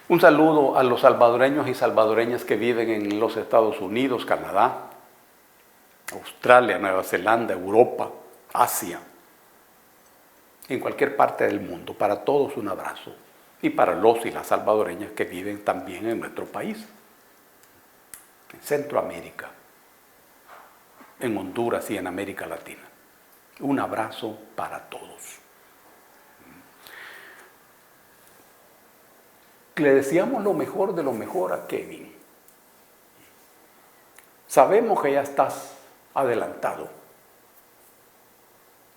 Un saludo a los salvadoreños y salvadoreñas que viven en los Estados Unidos, Canadá, Australia, Nueva Zelanda, Europa, Asia, en cualquier parte del mundo. Para todos un abrazo. Y para los y las salvadoreñas que viven también en nuestro país, en Centroamérica, en Honduras y en América Latina. Un abrazo para todos. Le deseamos lo mejor de lo mejor a Kevin. Sabemos que ya estás adelantado.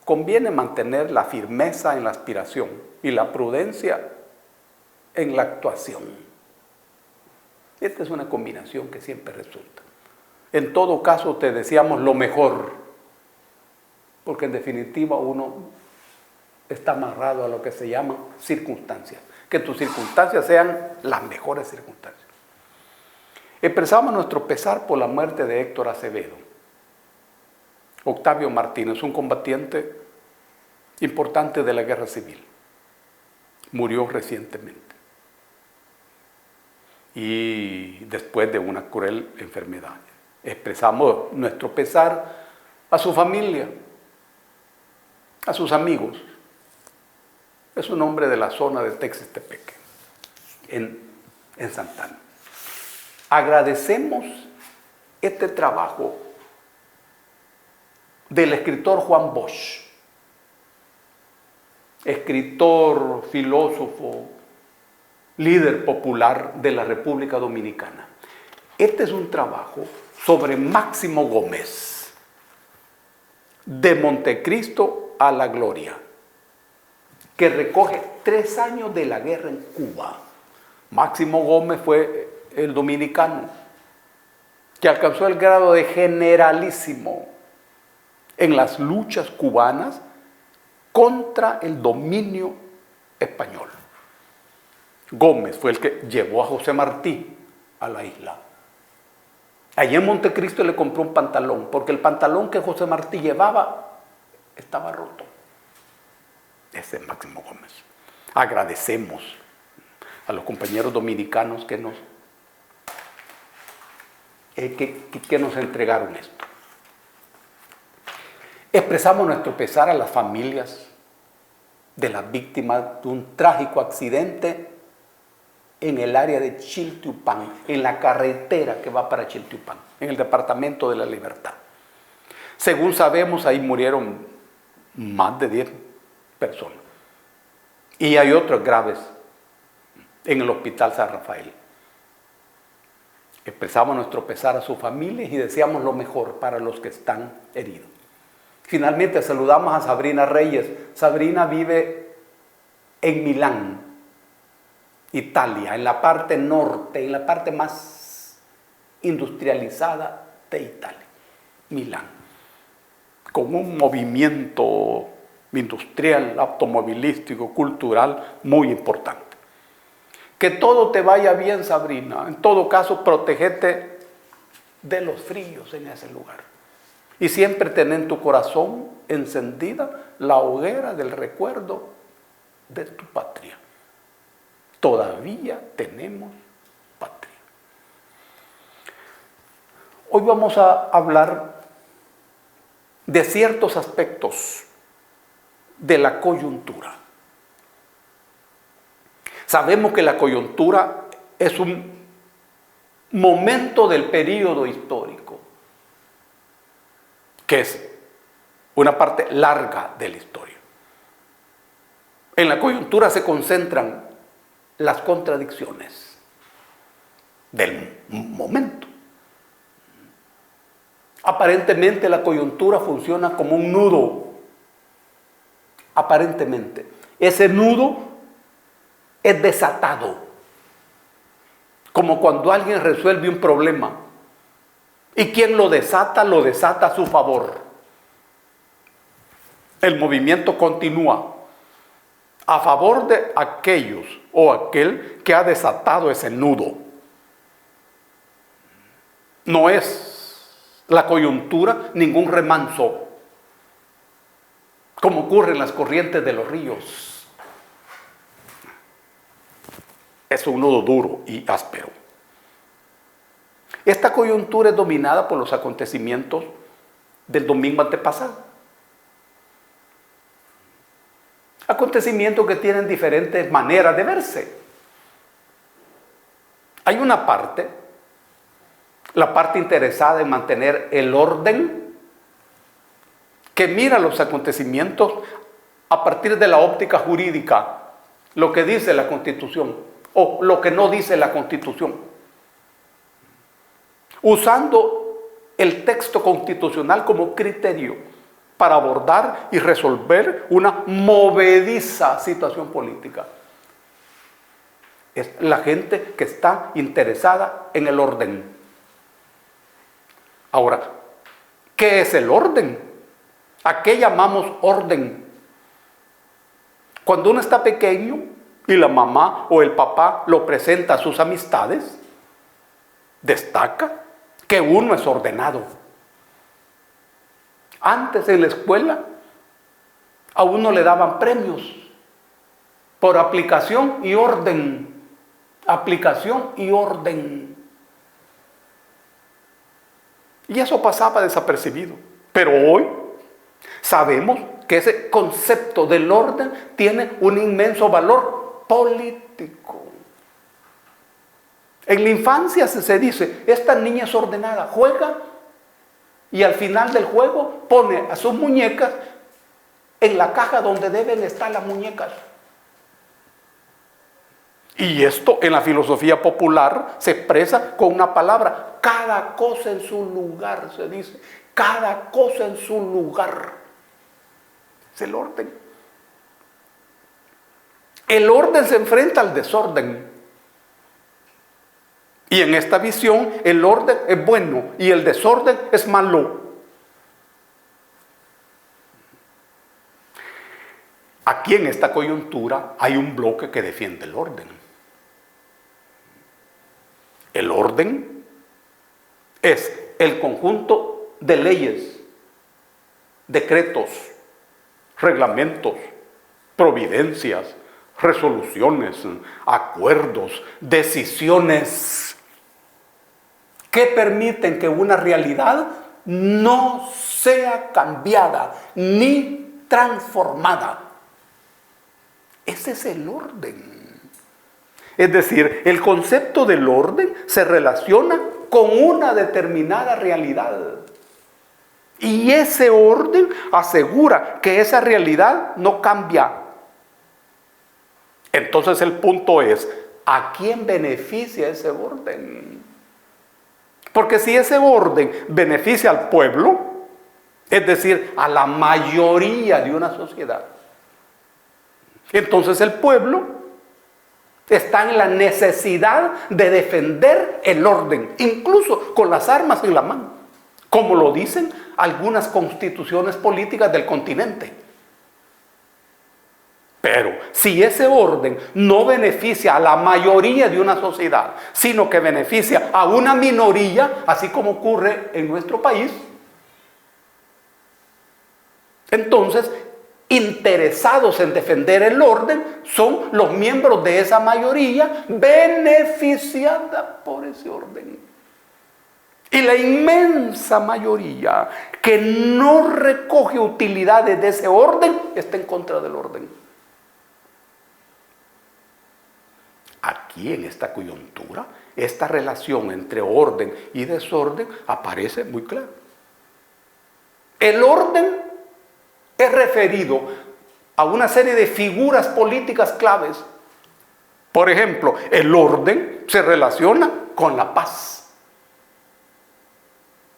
Conviene mantener la firmeza en la aspiración y la prudencia en la actuación. Esta es una combinación que siempre resulta. En todo caso, te deseamos lo mejor, porque en definitiva uno está amarrado a lo que se llaman circunstancias. Que tus circunstancias sean las mejores circunstancias. Expresamos nuestro pesar por la muerte de Héctor Acevedo. Octavio Martínez, un combatiente importante de la guerra civil, murió recientemente y después de una cruel enfermedad. Expresamos nuestro pesar a su familia, a sus amigos. Es un hombre de la zona de Texas-Tepeque, en Santana. Agradecemos este trabajo del escritor Juan Bosch, escritor, filósofo, líder popular de la República Dominicana. Este es un trabajo sobre Máximo Gómez, de Montecristo a la Gloria, que recoge 3 años de la guerra en Cuba. Máximo Gómez fue el dominicano que alcanzó el grado de generalísimo en las luchas cubanas contra el dominio español. Gómez fue el que llevó a José Martí a la isla. Allí en Montecristo le compró un pantalón, porque el pantalón que José Martí llevaba estaba roto. Ese es Máximo Gómez. Agradecemos a los compañeros dominicanos que nos entregaron esto. Expresamos nuestro pesar a las familias de las víctimas de un trágico accidente en el área de Chiltepán, en la carretera que va para Chiltepán, en el departamento de La Libertad. Según sabemos, ahí murieron más de 10 personas. Y hay otros graves en el Hospital San Rafael. Expresamos nuestro pesar a sus familias y deseamos lo mejor para los que están heridos. Finalmente saludamos a Sabrina Reyes. Sabrina vive en Milán, Italia, en la parte norte, en la parte más industrializada de Italia, Milán, con un movimiento industrial, automovilístico, cultural muy importante. Que todo te vaya bien, Sabrina. En todo caso, protégete de los fríos en ese lugar. Y siempre ten en tu corazón encendida la hoguera del recuerdo de tu patria. Todavía tenemos patria. Hoy vamos a hablar de ciertos aspectos de la coyuntura. Sabemos que la coyuntura es un momento del período histórico, que es una parte larga de la historia. En la coyuntura se concentran las contradicciones del momento. Aparentemente la coyuntura funciona como un nudo. Aparentemente. Ese nudo es desatado. Como cuando alguien resuelve un problema. Y quien lo desata a su favor. El movimiento continúa a favor de aquellos o aquel que ha desatado ese nudo. No es la coyuntura ningún remanso, como ocurre en las corrientes de los ríos. es un nudo duro y áspero. Esta coyuntura es dominada por los acontecimientos del domingo antepasado. Acontecimientos que tienen diferentes maneras de verse. Hay una parte, la parte interesada en mantener el orden, que mira los acontecimientos a partir de la óptica jurídica, lo que dice la Constitución o lo que no dice la Constitución, usando el texto constitucional como criterio para abordar y resolver una movediza situación política. Es la gente que está interesada en el orden. Ahora, ¿qué es el orden? ¿A qué llamamos orden? Cuando uno está pequeño y la mamá o el papá lo presenta a sus amistades, destaca que uno es ordenado. Antes en la escuela a uno le daban premios por aplicación y orden. Aplicación y orden. Y eso pasaba desapercibido. Pero hoy sabemos que ese concepto del orden tiene un inmenso valor político. En la infancia se dice, esta niña es ordenada, juega y al final del juego pone a sus muñecas en la caja donde deben estar las muñecas. Y esto en la filosofía popular se expresa con una palabra, cada cosa en su lugar, se dice, cada cosa en su lugar. Es el orden. El orden se enfrenta al desorden. Y en esta visión el orden es bueno y el desorden es malo. Aquí en esta coyuntura hay un bloque que defiende el orden. El orden es el conjunto de leyes, decretos, reglamentos, providencias, resoluciones, acuerdos, decisiones que permiten que una realidad no sea cambiada ni transformada. Ese es el orden. Es decir, el concepto del orden se relaciona con una determinada realidad. Y ese orden asegura que esa realidad no cambia. Entonces el punto es, ¿a quién beneficia ese orden? Porque si ese orden beneficia al pueblo, es decir, a la mayoría de una sociedad, entonces el pueblo está en la necesidad de defender el orden, incluso con las armas en la mano, como lo dicen algunas constituciones políticas del continente. Pero si ese orden no beneficia a la mayoría de una sociedad, sino que beneficia a una minoría, así como ocurre en nuestro país, entonces interesados en defender el orden son los miembros de esa mayoría beneficiada por ese orden. Y la inmensa mayoría que no recoge utilidades de ese orden está en contra del orden. Aquí en esta coyuntura, esta relación entre orden y desorden aparece muy clara. El orden es referido a una serie de figuras políticas claves. Por ejemplo, el orden se relaciona con la paz.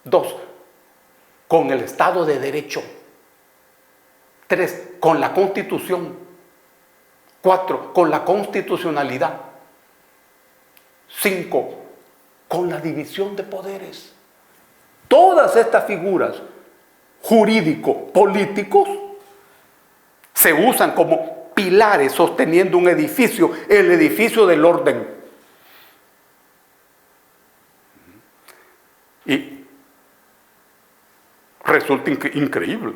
2, con el Estado de Derecho. 3, con la Constitución. 4, con la constitucionalidad. 5, con la división de poderes. Todas estas figuras jurídico-políticos se usan como pilares sosteniendo un edificio, el edificio del orden. Y resulta increíble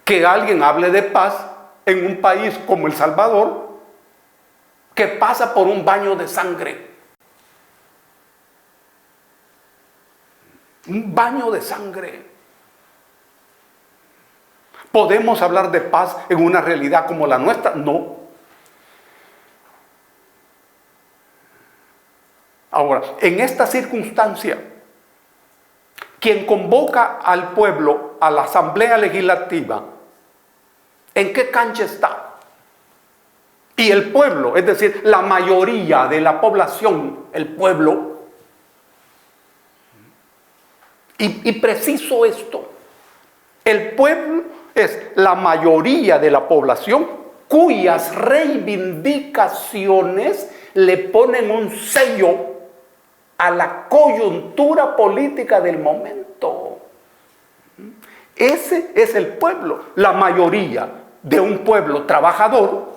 que alguien hable de paz en un país como El Salvador, que pasa por un baño de sangre. Un baño de sangre. ¿Podemos hablar de paz en una realidad como la nuestra? No. Ahora, en esta circunstancia, quien convoca al pueblo a la Asamblea Legislativa, ¿en qué cancha está? Y el pueblo, es decir, la mayoría de la población, el pueblo, y preciso esto, el pueblo es la mayoría de la población cuyas reivindicaciones le ponen un sello a la coyuntura política del momento. Ese es el pueblo, la mayoría de un pueblo trabajador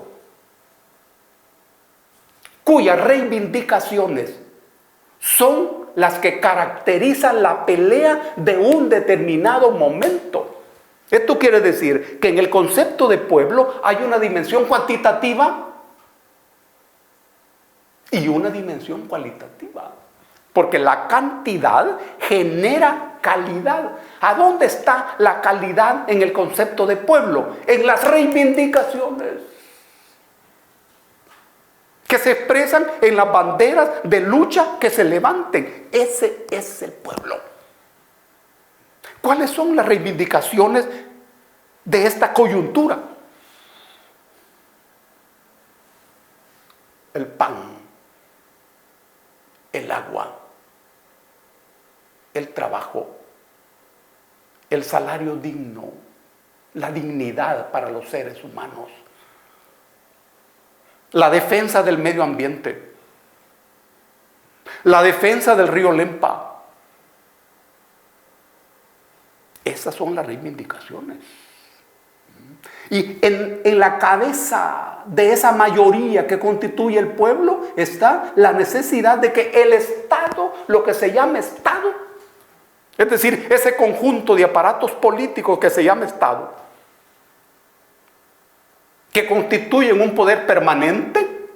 cuyas reivindicaciones son las que caracterizan la pelea de un determinado momento. Esto quiere decir que en el concepto de pueblo hay una dimensión cuantitativa y una dimensión cualitativa. Porque la cantidad genera calidad. ¿A dónde está la calidad en el concepto de pueblo? En las reivindicaciones que se expresan en las banderas de lucha que se levanten. Ese es el pueblo. ¿Cuáles son las reivindicaciones de esta coyuntura? El pan, el agua, el trabajo, el salario digno, la dignidad para los seres humanos, la defensa del medio ambiente, la defensa del río Lempa. Esas son las reivindicaciones. Y en la cabeza de esa mayoría que constituye el pueblo está la necesidad de que el Estado, lo que se llama Estado, es decir, ese conjunto de aparatos políticos que se llama Estado, que constituyen un poder permanente,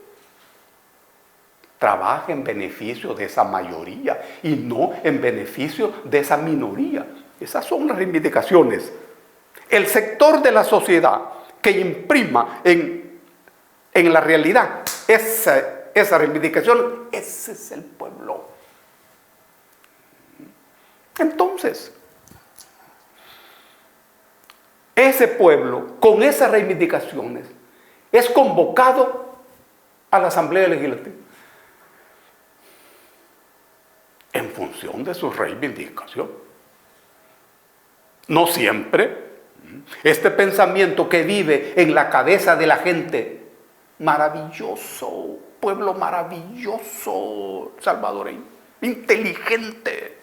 trabaja en beneficio de esa mayoría y no en beneficio de esa minoría. Esas son las reivindicaciones. El sector de la sociedad que imprima en la realidad esa reivindicación, ese es el pueblo. Entonces, ese pueblo con esas reivindicaciones es convocado a la Asamblea Legislativa en función de sus reivindicaciones. No siempre. Este pensamiento que vive en la cabeza de la gente, maravilloso, pueblo maravilloso salvadoreño, inteligente,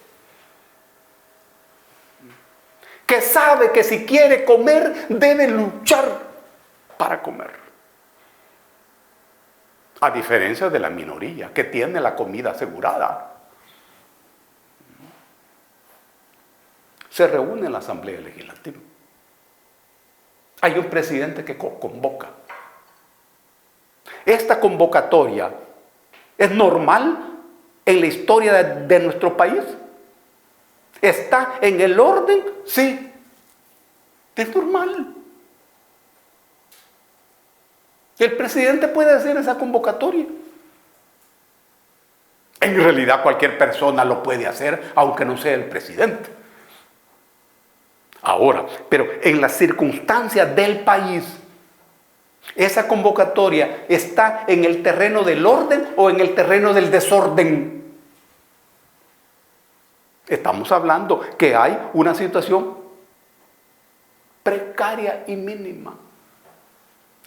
que sabe que si quiere comer debe luchar para comer. A diferencia de la minoría que tiene la comida asegurada. Se reúne en la Asamblea Legislativa. Hay un presidente que convoca. Esta convocatoria es normal en la historia de nuestro país. ¿Está en el orden? Sí. Es normal. El presidente puede hacer esa convocatoria. En realidad cualquier persona lo puede hacer, aunque no sea el presidente. Ahora, pero en las circunstancias del país, esa convocatoria está en el terreno del orden o en el terreno del desorden. Estamos hablando que hay una situación precaria y mínima.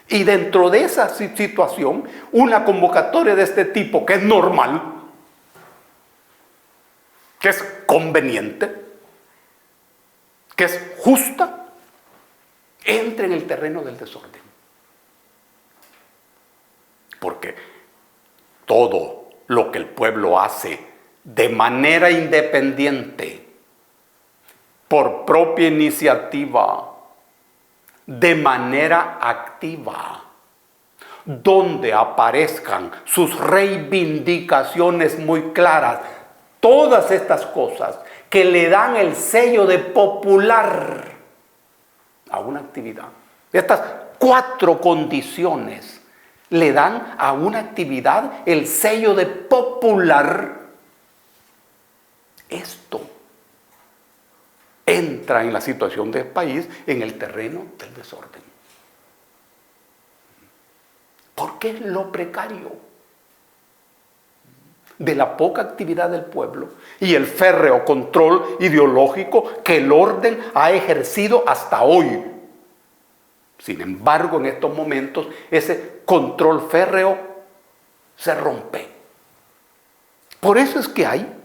Y dentro de esa situación, una convocatoria de este tipo, que es normal, que es conveniente, que es justa, entra en el terreno del desorden. Porque todo lo que el pueblo hace de manera independiente, por propia iniciativa, de manera activa, donde aparezcan sus reivindicaciones muy claras, todas estas cosas que le dan el sello de popular a una actividad. Estas 4 condiciones le dan a una actividad el sello de popular. Esto entra en la situación del país en el terreno del desorden. Porque es lo precario de la poca actividad del pueblo y el férreo control ideológico que el orden ha ejercido hasta hoy. Sin embargo, en estos momentos, ese control férreo se rompe. Por eso es que hay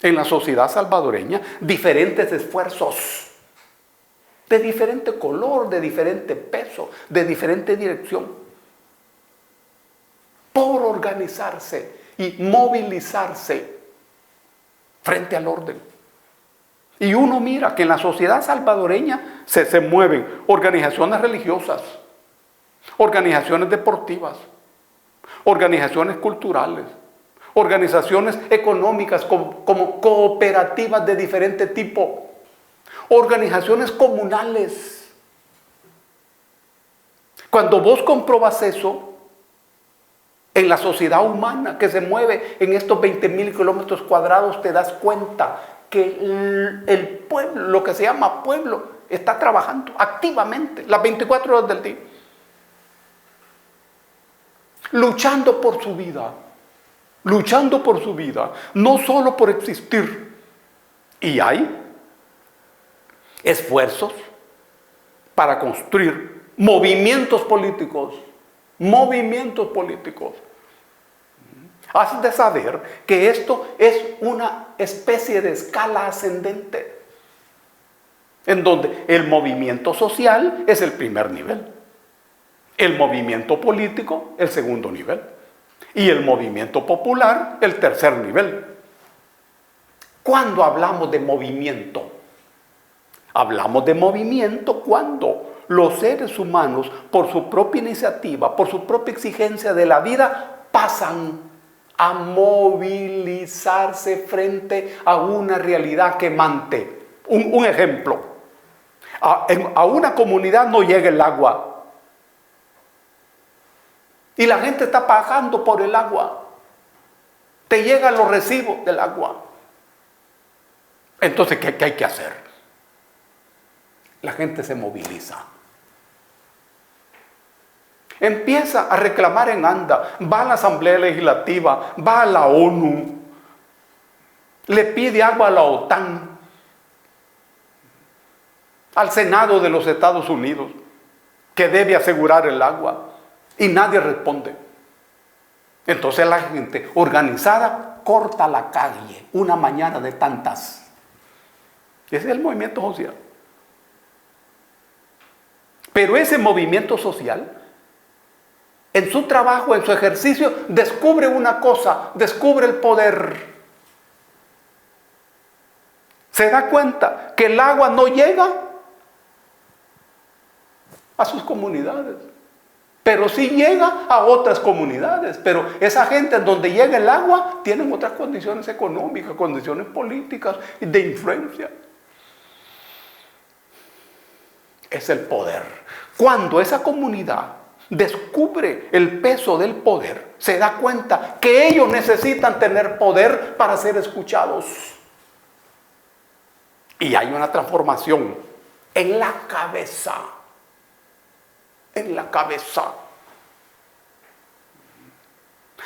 en la sociedad salvadoreña diferentes esfuerzos de diferente color, de diferente peso, de diferente dirección, por organizarse y movilizarse frente al orden. Y uno mira que en la sociedad salvadoreña se mueven organizaciones religiosas, organizaciones deportivas, organizaciones culturales, organizaciones económicas como cooperativas de diferente tipo, organizaciones comunales. Cuando vos comprobas eso, en la sociedad humana que se mueve en estos 20.000 kilómetros cuadrados, te das cuenta que el pueblo, lo que se llama pueblo, está trabajando activamente las 24 horas del día, luchando por su vida, no solo por existir. Y hay esfuerzos para construir movimientos políticos. Has de saber que esto es una especie de escala ascendente, en donde el movimiento social es el primer nivel, el movimiento político el segundo nivel y el movimiento popular el tercer nivel. ¿Cuándo hablamos de movimiento? Hablamos de movimiento cuando los seres humanos, por su propia iniciativa, por su propia exigencia de la vida, pasan a movilizarse frente a una realidad quemante. Un ejemplo, a una comunidad no llega el agua y la gente está pagando por el agua. Te llegan los recibos del agua. Entonces, ¿qué hay que hacer? La gente se moviliza. Empieza a reclamar en anda, va a la Asamblea Legislativa, va a la ONU, le pide agua a la OTAN, al Senado de los Estados Unidos, que debe asegurar el agua, y nadie responde. Entonces la gente organizada corta la calle una mañana de tantas. Ese es el movimiento social. Pero ese movimiento social, en su trabajo, en su ejercicio, descubre una cosa, descubre el poder. Se da cuenta que el agua no llega a sus comunidades, pero sí llega a otras comunidades. Pero esa gente en donde llega el agua tienen otras condiciones económicas, condiciones políticas y de influencia. Es el poder. Cuando esa comunidad descubre el peso del poder, se da cuenta que ellos necesitan tener poder para ser escuchados. Y hay una transformación en la cabeza. En la cabeza.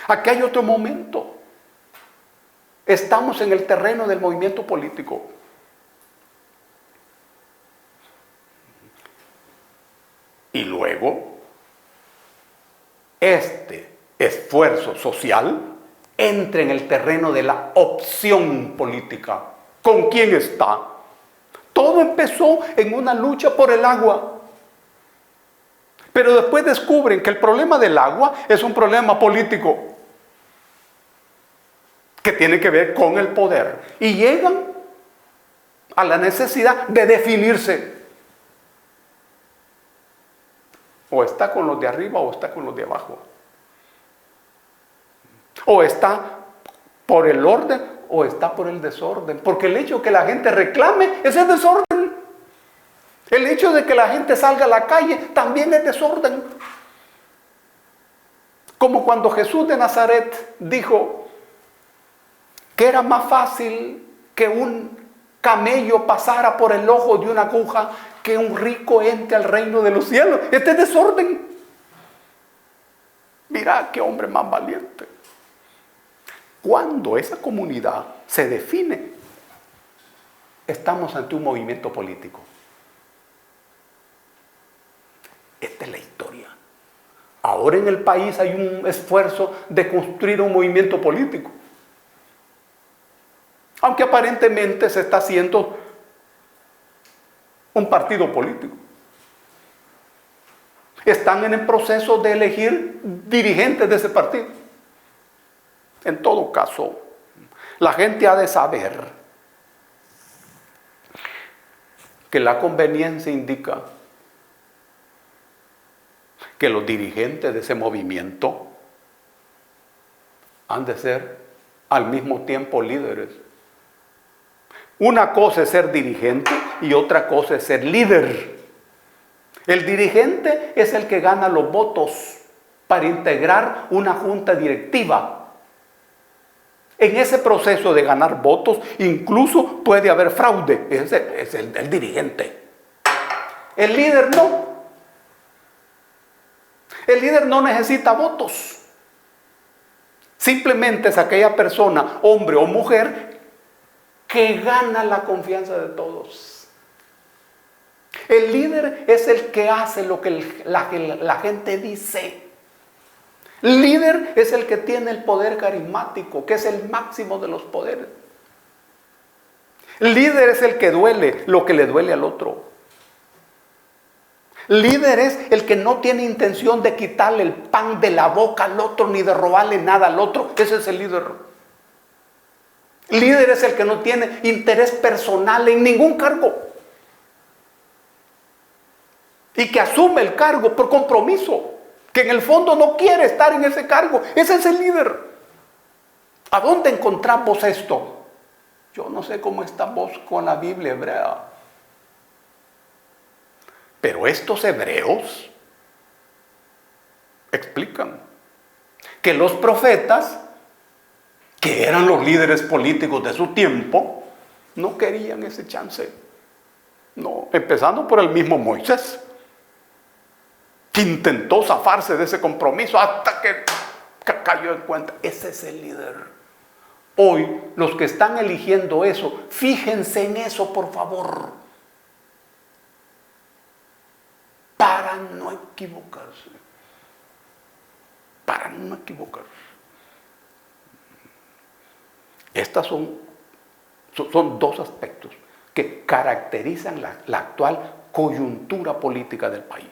Aquí hay otro momento. Estamos en el terreno del movimiento político. Y luego, este esfuerzo social entra en el terreno de la opción política. ¿Con quién está? Todo empezó en una lucha por el agua. Pero después descubren que el problema del agua es un problema político que tiene que ver con el poder. Y llegan a la necesidad de definirse. O está con los de arriba o está con los de abajo. O está por el orden o está por el desorden. Porque el hecho de que la gente reclame es el desorden. El hecho de que la gente salga a la calle también es desorden. Como cuando Jesús de Nazaret dijo que era más fácil que un camello pasara por el ojo de una aguja que un rico entre al reino de los cielos. Este es desorden. Mira qué hombre más valiente. Cuando esa comunidad se define, estamos ante un movimiento político. Esta es la historia. Ahora en el país hay un esfuerzo de construir un movimiento político. Aunque aparentemente se está haciendo un partido político. Están en el proceso de elegir dirigentes de ese partido. En todo caso, la gente ha de saber que la conveniencia indica que los dirigentes de ese movimiento han de ser al mismo tiempo líderes. Una cosa es ser dirigente y otra cosa es ser líder. El dirigente es el que gana los votos para integrar una junta directiva. En ese proceso de ganar votos incluso puede haber fraude. Ese es el dirigente. El líder no. El líder no necesita votos. Simplemente es aquella persona, hombre o mujer, que gana la confianza de todos. El líder es el que hace lo que la gente dice. El líder es el que tiene el poder carismático, que es el máximo de los poderes. El líder es el que duele lo que le duele al otro. Líder es el que no tiene intención de quitarle el pan de la boca al otro ni de robarle nada al otro. Ese es el líder. Líder es el que no tiene interés personal en ningún cargo y que asume el cargo por compromiso, que en el fondo no quiere estar en ese cargo. Ese es el líder. ¿A dónde encontramos esto? Yo no sé cómo estamos con la Biblia hebrea. Pero estos hebreos explican que los profetas, que eran los líderes políticos de su tiempo, no querían ese chance. No, empezando por el mismo Moisés, que intentó zafarse de ese compromiso hasta que cayó en cuenta. Ese es el líder. Hoy, los que están eligiendo eso, fíjense en eso, por favor. Para no equivocarse. Para no equivocarse. Estas son dos aspectos que caracterizan la actual coyuntura política del país.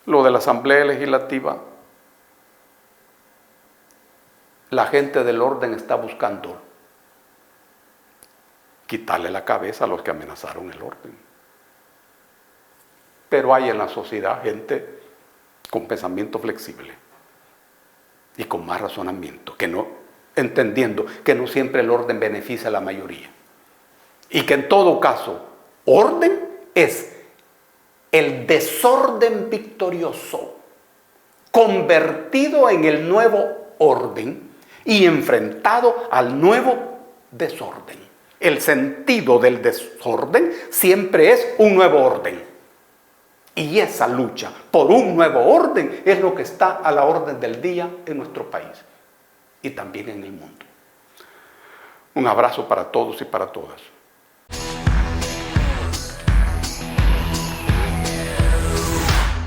Lo de la Asamblea Legislativa, la gente del orden está buscando quitarle la cabeza a los que amenazaron el orden. Pero hay en la sociedad gente con pensamiento flexible y con más razonamiento, que no, entendiendo que no siempre el orden beneficia a la mayoría. Y que en todo caso, orden es el desorden victorioso convertido en el nuevo orden y enfrentado al nuevo desorden. El sentido del desorden siempre es un nuevo orden. Y esa lucha por un nuevo orden es lo que está a la orden del día en nuestro país y también en el mundo. Un abrazo para todos y para todas.